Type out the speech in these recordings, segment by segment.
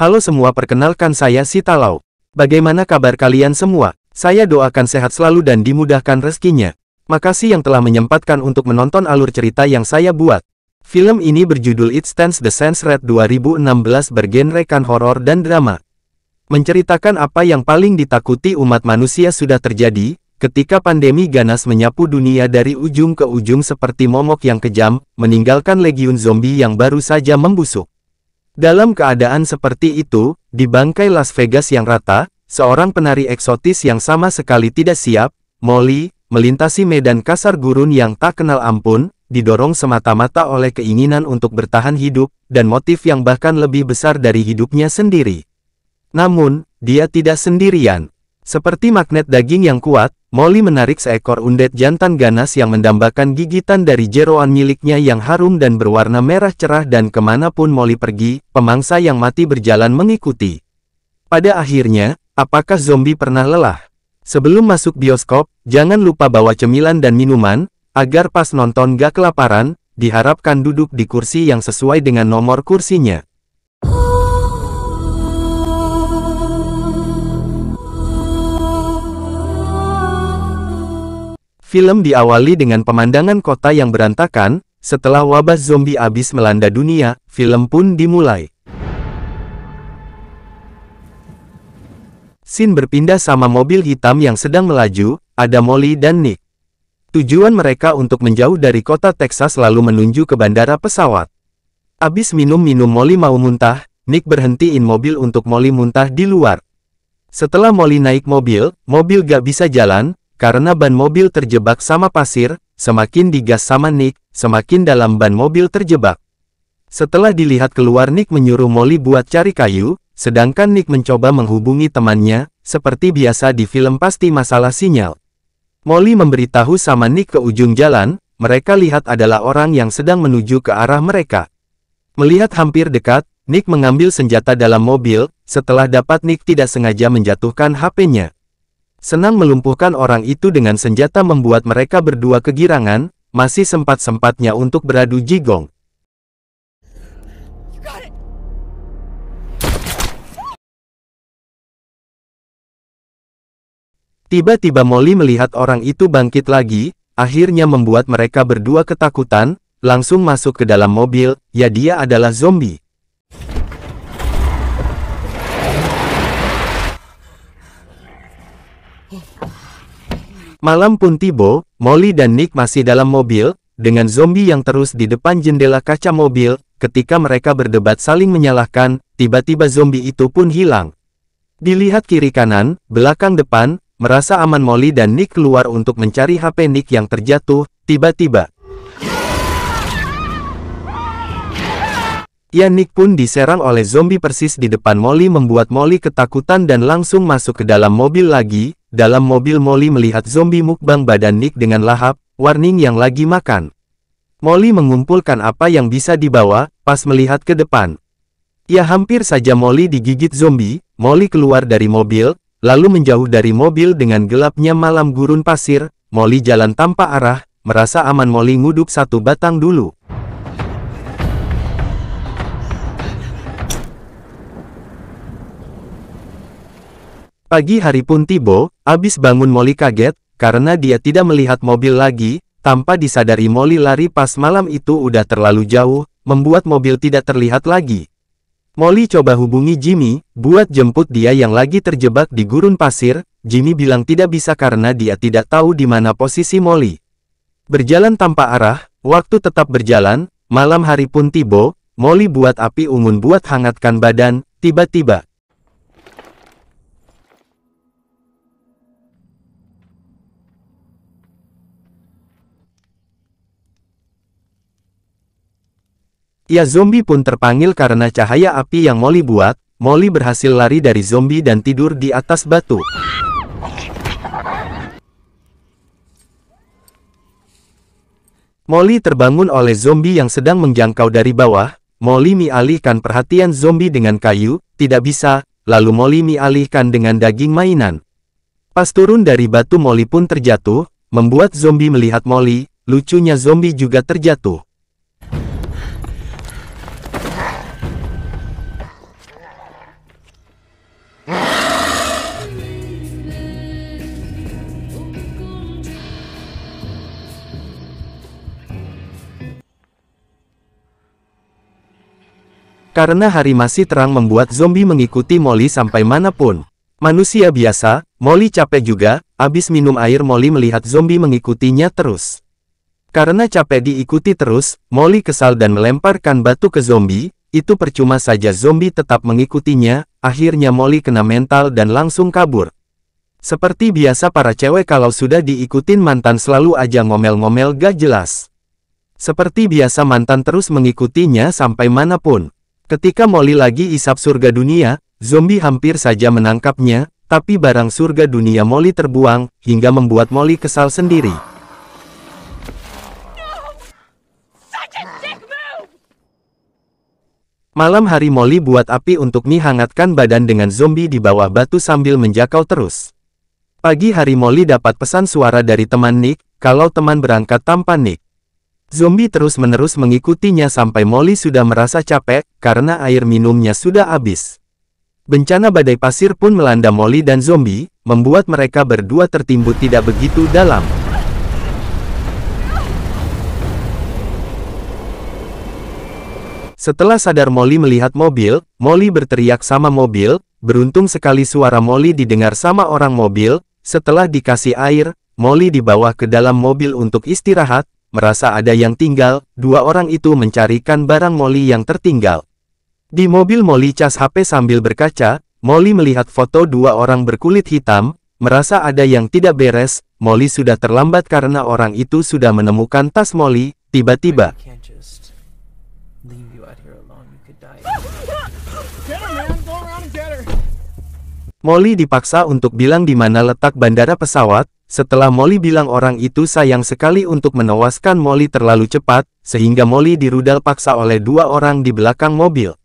Halo semua, perkenalkan saya si Talau. Bagaimana kabar kalian semua? Saya doakan sehat selalu dan dimudahkan rezekinya. Makasih yang telah menyempatkan untuk menonton alur cerita yang saya buat. Film ini berjudul It Stands the Chance Red 2016, bergenrekan horor dan drama. Menceritakan apa yang paling ditakuti umat manusia sudah terjadi, ketika pandemi ganas menyapu dunia dari ujung ke ujung seperti momok yang kejam, meninggalkan legiun zombie yang baru saja membusuk. Dalam keadaan seperti itu, di bangkai Las Vegas yang rata, seorang penari eksotis yang sama sekali tidak siap, Molly, melintasi medan kasar gurun yang tak kenal ampun, didorong semata-mata oleh keinginan untuk bertahan hidup, dan motif yang bahkan lebih besar dari hidupnya sendiri. Namun, dia tidak sendirian. Seperti magnet daging yang kuat, Molly menarik seekor undet jantan ganas yang mendambakan gigitan dari jeroan miliknya yang harum dan berwarna merah cerah, dan kemanapun Molly pergi, pemangsa yang mati berjalan mengikuti. Pada akhirnya, apakah zombie pernah lelah? Sebelum masuk bioskop, jangan lupa bawa cemilan dan minuman, agar pas nonton gak kelaparan. Diharapkan duduk di kursi yang sesuai dengan nomor kursinya. Film diawali dengan pemandangan kota yang berantakan. Setelah wabah zombie abis melanda dunia, film pun dimulai. Scene berpindah sama mobil hitam yang sedang melaju. Ada Molly dan Nick. Tujuan mereka untuk menjauh dari kota Texas lalu menuju ke bandara pesawat. Abis minum-minum Molly mau muntah, Nick berhentiin mobil untuk Molly muntah di luar. Setelah Molly naik mobil gak bisa jalan, karena ban mobil terjebak sama pasir. Semakin digas sama Nick, semakin dalam ban mobil terjebak. Setelah dilihat keluar, Nick menyuruh Molly buat cari kayu, sedangkan Nick mencoba menghubungi temannya. Seperti biasa di film pasti masalah sinyal. Molly memberitahu sama Nick ke ujung jalan, mereka lihat adalah orang yang sedang menuju ke arah mereka. Melihat hampir dekat, Nick mengambil senjata dalam mobil. Setelah dapat, Nick tidak sengaja menjatuhkan HP-nya. Senang melumpuhkan orang itu dengan senjata membuat mereka berdua kegirangan, masih sempat-sempatnya untuk beradu jigong. Tiba-tiba Molly melihat orang itu bangkit lagi, akhirnya membuat mereka berdua ketakutan, langsung masuk ke dalam mobil. Ya, dia adalah zombie. Malam pun tiba, Molly dan Nick masih dalam mobil, dengan zombie yang terus di depan jendela kaca mobil. Ketika mereka berdebat saling menyalahkan, tiba-tiba zombie itu pun hilang. Dilihat kiri kanan, belakang depan, merasa aman Molly dan Nick keluar untuk mencari HP Nick yang terjatuh. Tiba-tiba, ya, Nick pun diserang oleh zombie persis di depan Molly, membuat Molly ketakutan dan langsung masuk ke dalam mobil lagi. Dalam mobil Molly melihat zombie mukbang badan Nick dengan lahap, warning yang lagi makan. Molly mengumpulkan apa yang bisa dibawa, pas melihat ke depan. Ya, hampir saja Molly digigit zombie. Molly keluar dari mobil, lalu menjauh dari mobil dengan gelapnya malam gurun pasir. Molly jalan tanpa arah, merasa aman. Molly nguduk satu batang dulu. Pagi hari pun tiba, abis bangun Molly kaget, karena dia tidak melihat mobil lagi. Tanpa disadari Molly lari pas malam itu udah terlalu jauh, membuat mobil tidak terlihat lagi. Molly coba hubungi Jimmy, buat jemput dia yang lagi terjebak di gurun pasir. Jimmy bilang tidak bisa karena dia tidak tahu di mana posisi Molly. Berjalan tanpa arah, waktu tetap berjalan, malam hari pun tiba, Molly buat api unggun buat hangatkan badan. Tiba-tiba, ya, zombie pun terpanggil karena cahaya api yang Molly buat. Molly berhasil lari dari zombie dan tidur di atas batu. Molly terbangun oleh zombie yang sedang menjangkau dari bawah. Molly mengalihkan perhatian zombie dengan kayu. Tidak bisa, lalu Molly mengalihkan dengan daging mainan. Pas turun dari batu Molly pun terjatuh, membuat zombie melihat Molly. Lucunya zombie juga terjatuh. Karena hari masih terang membuat zombie mengikuti Molly sampai manapun. Manusia biasa, Molly capek juga, abis minum air Molly melihat zombie mengikutinya terus. Karena capek diikuti terus, Molly kesal dan melemparkan batu ke zombie, itu percuma saja zombie tetap mengikutinya, akhirnya Molly kena mental dan langsung kabur. Seperti biasa para cewek kalau sudah diikutin mantan selalu aja ngomel-ngomel gak jelas. Seperti biasa mantan terus mengikutinya sampai manapun. Ketika Molly lagi isap surga dunia, zombie hampir saja menangkapnya, tapi barang surga dunia Molly terbuang, hingga membuat Molly kesal sendiri. Malam hari Molly buat api untuk menghangatkan badan dengan zombie di bawah batu sambil menjakau terus. Pagi hari Molly dapat pesan suara dari teman Nick, kalau teman berangkat tanpa Nick. Zombie terus-menerus mengikutinya sampai Molly sudah merasa capek, karena air minumnya sudah habis. Bencana badai pasir pun melanda Molly dan zombie, membuat mereka berdua tertimbun tidak begitu dalam. Setelah sadar Molly melihat mobil, Molly berteriak sama mobil, beruntung sekali suara Molly didengar sama orang mobil, setelah dikasih air, Molly dibawa ke dalam mobil untuk istirahat, merasa ada yang tinggal, dua orang itu mencarikan barang Molly yang tertinggal. Di mobil Molly cas HP sambil berkaca, Molly melihat foto dua orang berkulit hitam, merasa ada yang tidak beres, Molly sudah terlambat karena orang itu sudah menemukan tas Molly, tiba-tiba. Molly dipaksa untuk bilang di mana letak bandara pesawat, setelah Molly bilang orang itu sayang sekali untuk menewaskan Molly terlalu cepat, sehingga Molly dirudal paksa oleh dua orang di belakang mobil.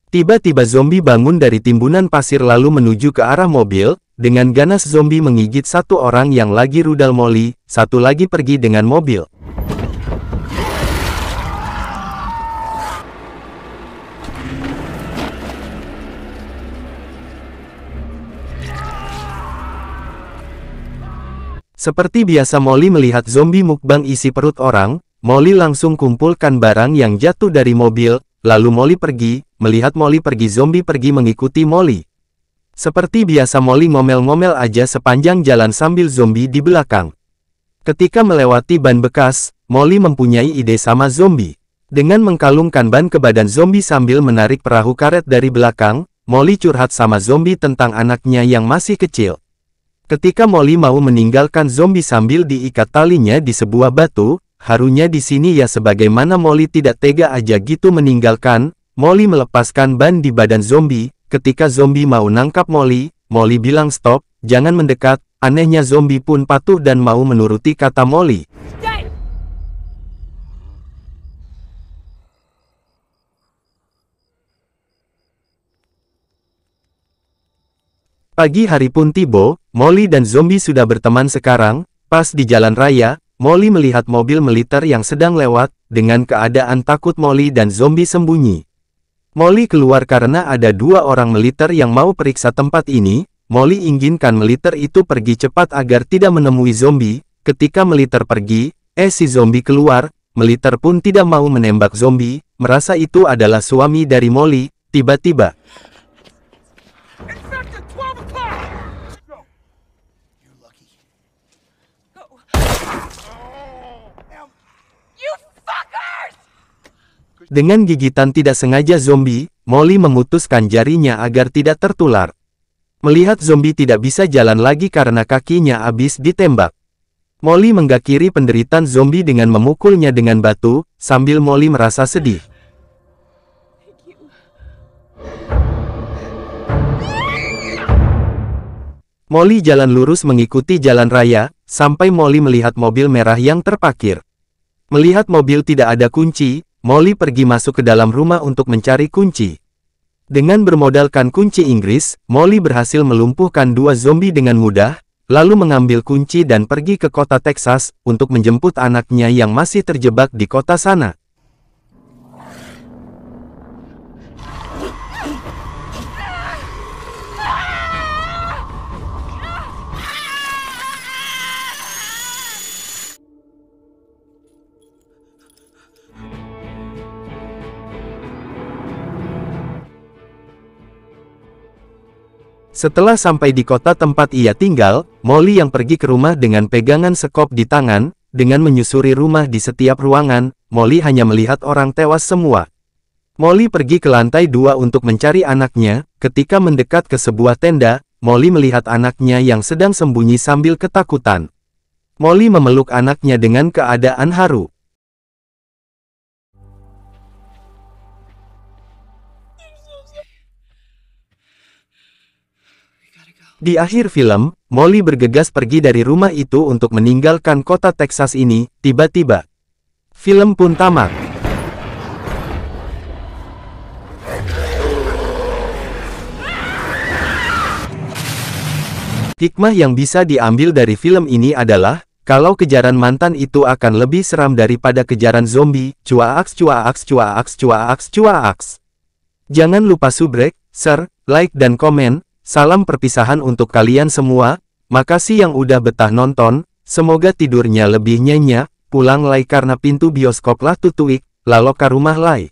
Tiba-tiba zombie bangun dari timbunan pasir lalu menuju ke arah mobil, dengan ganas zombie menggigit satu orang yang lagi rudal Molly, satu lagi pergi dengan mobil. Seperti biasa Molly melihat zombie mukbang isi perut orang, Molly langsung kumpulkan barang yang jatuh dari mobil, lalu Molly pergi, melihat Molly pergi zombie pergi mengikuti Molly. Seperti biasa Molly ngomel-ngomel aja sepanjang jalan sambil zombie di belakang. Ketika melewati ban bekas, Molly mempunyai ide sama zombie. Dengan mengkalungkan ban ke badan zombie sambil menarik perahu karet dari belakang, Molly curhat sama zombie tentang anaknya yang masih kecil. Ketika Molly mau meninggalkan zombie sambil diikat talinya di sebuah batu, harunya di sini ya sebagaimana Molly tidak tega aja gitu meninggalkan, Molly melepaskan ban di badan zombie, ketika zombie mau nangkap Molly, Molly bilang stop, jangan mendekat, anehnya zombie pun patuh dan mau menuruti kata Molly. Pagi hari pun tiba, Molly dan zombie sudah berteman sekarang, pas di jalan raya, Molly melihat mobil militer yang sedang lewat, dengan keadaan takut Molly dan zombie sembunyi. Molly keluar karena ada dua orang militer yang mau periksa tempat ini, Molly inginkan militer itu pergi cepat agar tidak menemui zombie, ketika militer pergi, si zombie keluar, militer pun tidak mau menembak zombie, merasa itu adalah suami dari Molly, tiba-tiba. Dengan gigitan tidak sengaja zombie, Molly memutuskan jarinya agar tidak tertular. Melihat zombie tidak bisa jalan lagi karena kakinya habis ditembak. Molly mengakhiri penderitaan zombie dengan memukulnya dengan batu, sambil Molly merasa sedih. Molly jalan lurus mengikuti jalan raya, sampai Molly melihat mobil merah yang terparkir. Melihat mobil tidak ada kunci, Molly pergi masuk ke dalam rumah untuk mencari kunci. Dengan bermodalkan kunci Inggris, Molly berhasil melumpuhkan dua zombie dengan mudah, lalu mengambil kunci dan pergi ke kota Texas, untuk menjemput anaknya yang masih terjebak di kota sana. Setelah sampai di kota tempat ia tinggal, Molly yang pergi ke rumah dengan pegangan sekop di tangan, dengan menyusuri rumah di setiap ruangan, Molly hanya melihat orang tewas semua. Molly pergi ke lantai 2 untuk mencari anaknya. Ketika mendekat ke sebuah tenda, Molly melihat anaknya yang sedang sembunyi sambil ketakutan. Molly memeluk anaknya dengan keadaan haru. Di akhir film, Molly bergegas pergi dari rumah itu untuk meninggalkan kota Texas ini. Tiba-tiba, film pun tamat. Hikmah yang bisa diambil dari film ini adalah, kalau kejaran mantan itu akan lebih seram daripada kejaran zombie. Cuaaks cuaaks cuaaks cuaaks cuaaks. Jangan lupa subrek, share, like dan komen. Salam perpisahan untuk kalian semua. Makasih yang udah betah nonton. Semoga tidurnya lebih nyenyak. Pulang lai karena pintu bioskop lah tutuik. Laloka rumah lai.